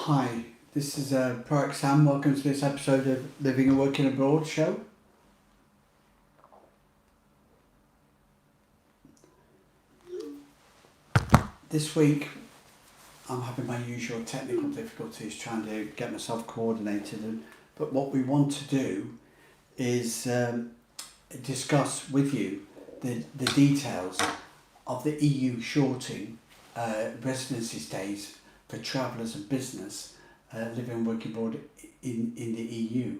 Hi, this is Pro Sam. Welcome to this episode of Living and Working Abroad show. This week I'm having my usual technical difficulties trying to get myself coordinated, but what we want to do is discuss with you the details of the EU shorting residency stays for travellers and business living and working abroad in the EU.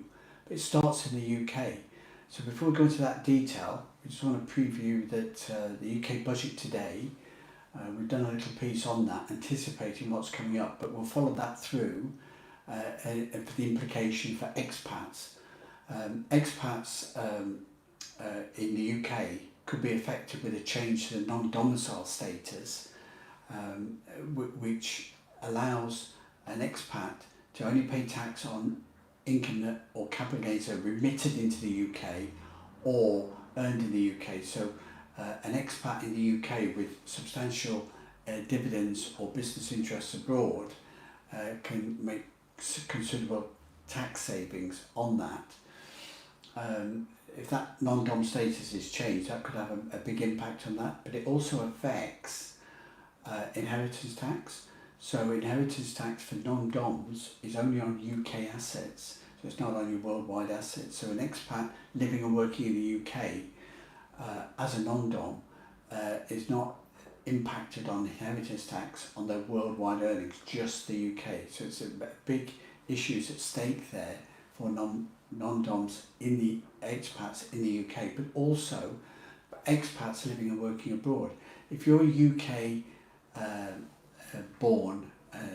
But it starts in the UK. So before we go into that detail, we just want to preview that the UK budget today, we've done a little piece on that, anticipating what's coming up, but we'll follow that through for the implication for expats. Expats in the UK could be affected with a change to the non-domicile status, which allows an expat to only pay tax on income that or capital gains that are remitted into the UK or earned in the UK. So an expat in the UK with substantial dividends or business interests abroad can make considerable tax savings on that. If that non-dom status is changed, that could have a big impact on that, but it also affects inheritance tax. So inheritance tax for non-doms is only on UK assets, so it's not on your worldwide assets. So an expat living and working in the UK as a non-dom is not impacted on inheritance tax on their worldwide earnings, just the UK. So it's a big issues at stake there for non-doms in the expats in the UK, but also expats living and working abroad. If you're a UK born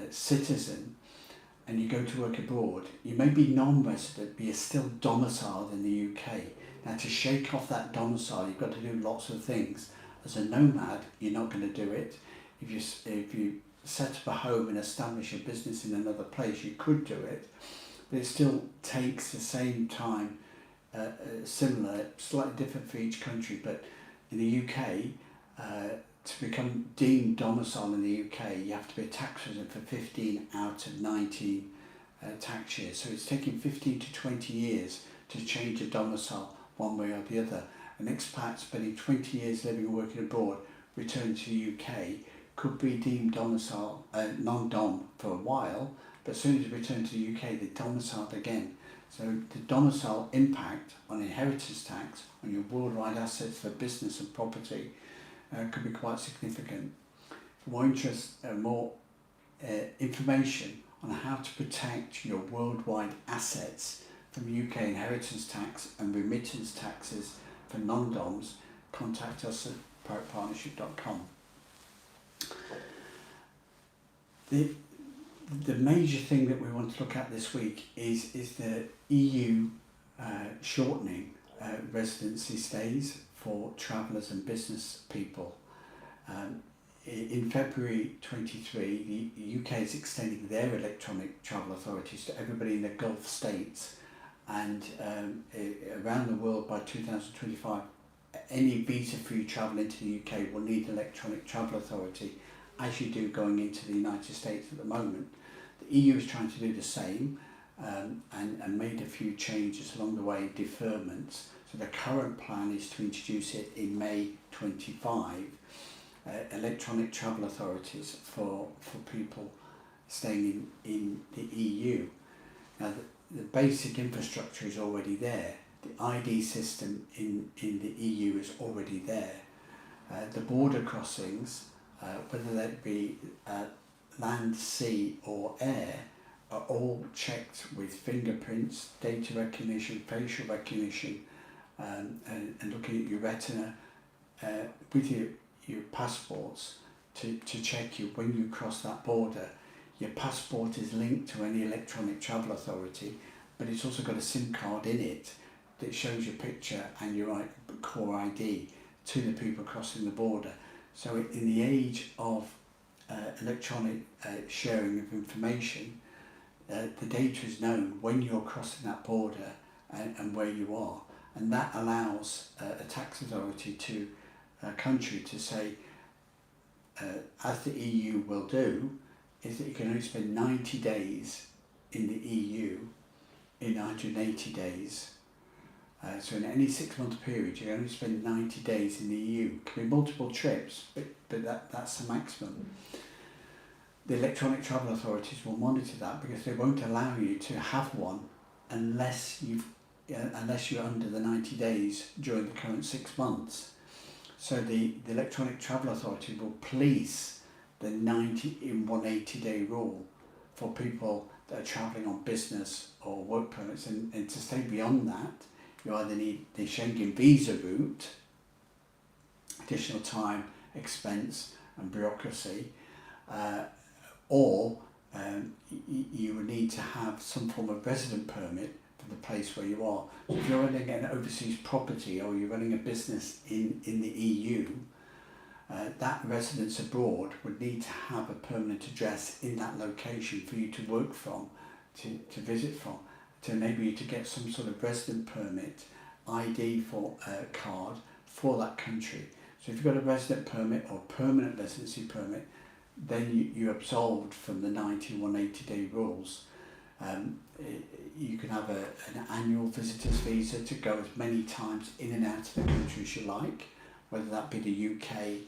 citizen and you go to work abroad, you may be non-resident but you're still domiciled in the UK. Now to shake off that domicile, you've got to do lots of things. As a nomad, you're not going to do it. If you set up a home and establish a business in another place, you could do it, but it still takes the same time, similar, slightly different for each country. But in the UK, to become deemed domicile in the UK, you have to be a tax resident for 15 out of 19 tax years. So it's taking 15 to 20 years to change a domicile one way or the other. An expat spending 20 years living and working abroad, returning to the UK, could be deemed domicile, non-dom for a while, but as soon as you return to the UK, they're domiciled again. So the domicile impact on inheritance tax, on your worldwide assets for business and property, could be quite significant. For more interest, more information on how to protect your worldwide assets from UK inheritance tax and remittance taxes for non-doms, contact us at privatepartnership.com. The major thing that we want to look at this week is the EU shortening residency stays for travellers and business people. In February 23, the UK is extending their electronic travel authorities to everybody in the Gulf states, and around the world by 2025, any visa-free travel into the UK will need an electronic travel authority, as you do going into the United States at the moment. The EU is trying to do the same and made a few changes along the way, deferments. So the current plan is to introduce it in May 25, electronic travel authorities for people staying in the EU. Now the basic infrastructure is already there. The ID system in the EU is already there. The border crossings, whether that be land, sea or air, are all checked with fingerprints, data recognition, facial recognition, and looking at your retina with your passports to check you when you cross that border. Your passport is linked to any electronic travel authority, but it's also got a SIM card in it that shows your picture and your core ID to the people crossing the border. So in the age of electronic sharing of information, the data is known when you're crossing that border and where you are, and that allows a tax authority to a country to say, as the EU will do, is that you can only spend 90 days in the EU in 180 days. So in any 6-month period, you can only spend 90 days in the EU. It can be multiple trips, but that's the maximum. The electronic travel authorities will monitor that because they won't allow you to have one unless you're under the 90 days during the current 6 months. So the electronic travel authority will police the 90 in 180 day rule for people that are travelling on business or work permits, and to stay beyond that, you either need the Schengen visa route, additional time, expense and bureaucracy, or you would need to have some form of resident permit for the place where you are. So if you're running an overseas property or you're running a business in the EU, that residence abroad would need to have a permanent address in that location for you to work from, to visit from, to enable you to get some sort of resident permit, ID for card for that country. So if you've got a resident permit or permanent residency permit, then you're absolved from the 90 180 day rules. You can have an annual visitor's visa to go as many times in and out of the country as you like, whether that be the UK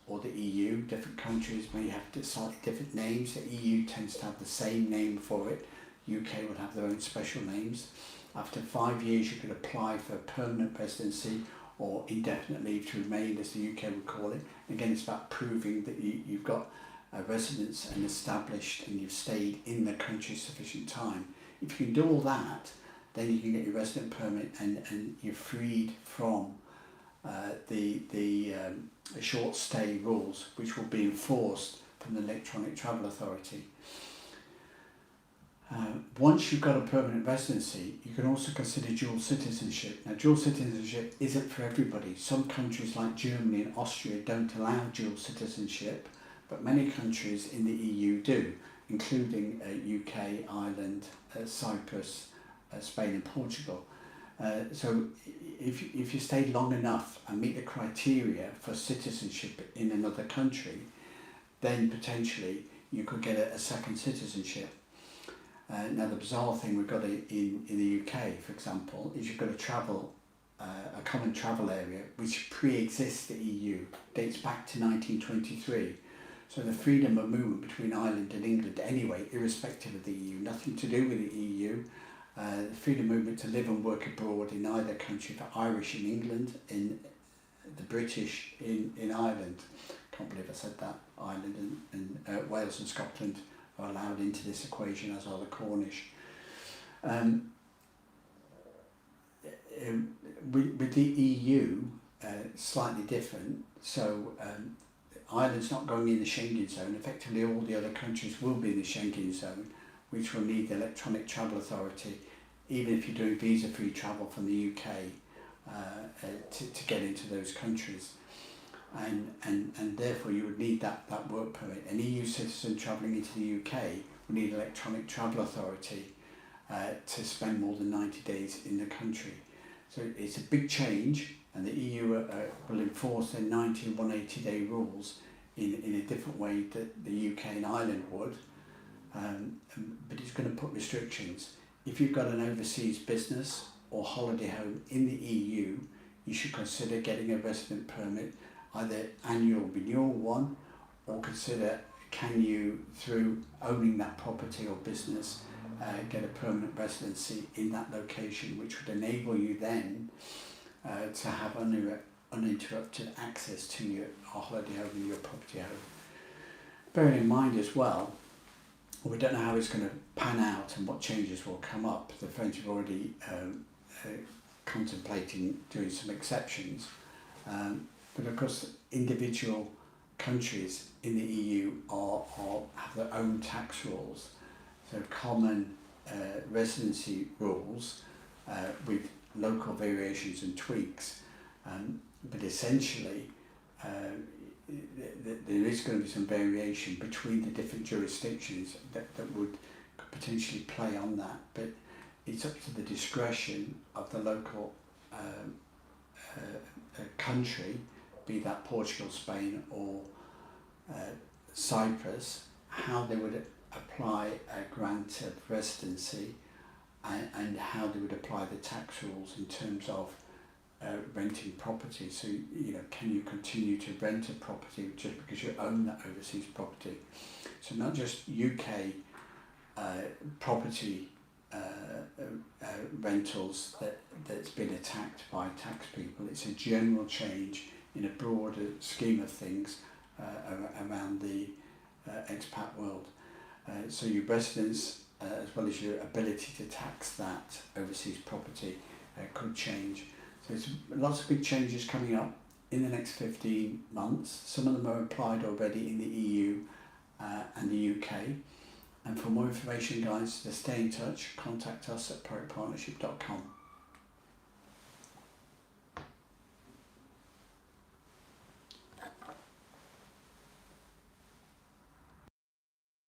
or the EU. Different countries may have slightly different names. The EU tends to have the same name for it. UK would have their own special names. After 5 years, you could apply for permanent residency or indefinite leave to remain, as the UK would call it. Again, it's about proving that you've got a residence and established and you've stayed in the country sufficient time. If you can do all that, then you can get your resident permit and you're freed from the short stay rules, which will be enforced from the Electronic Travel Authority. Once you've got a permanent residency, you can also consider dual citizenship. Now, dual citizenship isn't for everybody. Some countries like Germany and Austria don't allow dual citizenship, but many countries in the EU do, including UK, Ireland, Cyprus, Spain and Portugal. So if you stay long enough and meet the criteria for citizenship in another country, then potentially you could get a second citizenship. Now the bizarre thing we've got in the UK, for example, is you've got a common travel area which pre-exists the EU, dates back to 1923. So the freedom of movement between Ireland and England anyway, irrespective of the EU, nothing to do with the EU. The freedom of movement to live and work abroad in either country for Irish in England, in the British in Ireland. Can't believe I said that. Ireland and Wales and Scotland are allowed into this equation, as are the Cornish. With the EU, slightly different. So Ireland's not going in the Schengen zone. Effectively, all the other countries will be in the Schengen zone, which will need the Electronic Travel Authority, even if you're doing visa-free travel from the UK, to get into those countries. And therefore you would need that work permit. An EU citizen travelling into the UK would need Electronic Travel Authority to spend more than 90 days in the country. So it's a big change, and the EU will enforce their 90 and 180 day rules in a different way that the UK and Ireland would, but it's going to put restrictions. If you've got an overseas business or holiday home in the EU, you should consider getting a resident permit, either annual renewal one, or consider, can you, through owning that property or business, get a permanent residency in that location, which would enable you then to have uninterrupted access to your holiday home and your property home. Bearing in mind as well, we don't know how it's going to pan out and what changes will come up. The French have already contemplating doing some exceptions. But of course, individual countries in the EU have their own tax rules. So common residency rules with local variations and tweaks. But essentially, there is going to be some variation between the different jurisdictions that would potentially play on that. But it's up to the discretion of the local country, be that Portugal, Spain or Cyprus, how they would apply a grant of residency, and how they would apply the tax rules in terms of renting property. So, can you continue to rent a property just because you own that overseas property? So not just UK property rentals that's been attacked by tax people. It's a general change in a broader scheme of things around the expat world. So your residence, as well as your ability to tax that overseas property, could change. So there's lots of big changes coming up in the next 15 months. Some of them are applied already in the EU and the UK. And for more information, guys, to stay in touch, contact us at proactpartnership.com.